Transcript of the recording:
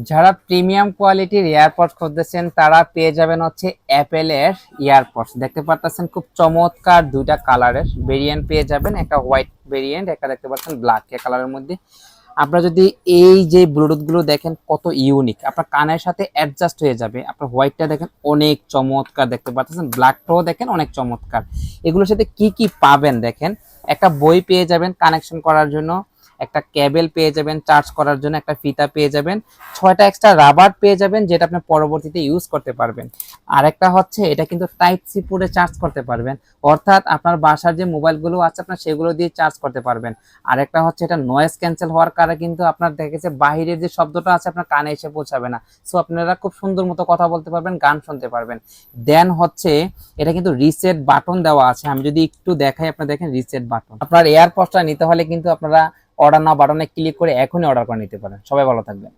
যারা প্রিমিয়াম কোয়ালিটির এয়ারপডস খুঁজতেছেন তারা পেয়ে যাবেন হচ্ছে অ্যাপেলের এয়ারপডস। দেখতে পাচ্ছেন খুব চমৎকার দুইটা কালারের ভেরিয়েন্ট পেয়ে যাবেন, একটা হোয়াইট ভেরিয়েন্ট, একটা দেখতে পাচ্ছেন ব্ল্যাক কালারের মধ্যে। আপনারা যদি এই যে ব্লুটুথ গুলো দেখেন কত ইউনিক, আপনার কানের সাথে অ্যাডজাস্ট হয়ে যাবে। আপনার হোয়াইটটা দেখেন অনেক চমৎকার দেখতে পাচ্ছেন, ব্ল্যাকটাও দেখেন অনেক চমৎকার। এগুলোর সাথে কি কি পাবেন দেখেন, একটা বই পেয়ে যাবেন কানেকশন করার জন্য, একটা কেবল পেয়ে যাবেন চার্জ করার জন্য, একটা ফিতা পেয়ে যাবেন, 6টা এক্সট্রা রাবার পেয়ে যাবেন যেটা আপনি পরবর্তীতে ইউজ করতে পারবেন। আর একটা হচ্ছে এটা কিন্তু টাইপ সি পোর্টে চার্জ করতে পারবেন, অর্থাৎ আপনার বাসার যে মোবাইলগুলো আছে আপনার সেগুলো দিয়ে চার্জ করতে পারবেন। আর একটা হচ্ছে এটা নয়েজ ক্যান্সেল হওয়ার কারণে কিন্তু আপনার দেখেছে বাহিরের যে শব্দটা আছে আপনার কানে এসে পৌঁছাবে না। সো আপনারা খুব সুন্দর মতো কথা বলতে পারবেন, গান শুনতে পারবেন। দেন হচ্ছে এটা কিন্তু রিসেট বাটন দেওয়া আছে, আমি যদি একটু দেখাই আপনারা দেখেন রিসেট বাটন। আপনার এয়ারপডসটা নিতে হলে কিন্তু আপনারা অর্ডার নাও বাটনে ক্লিক করে এখনই অর্ডার করে নিতে পারেন। সবাই ভালো থাকবেন।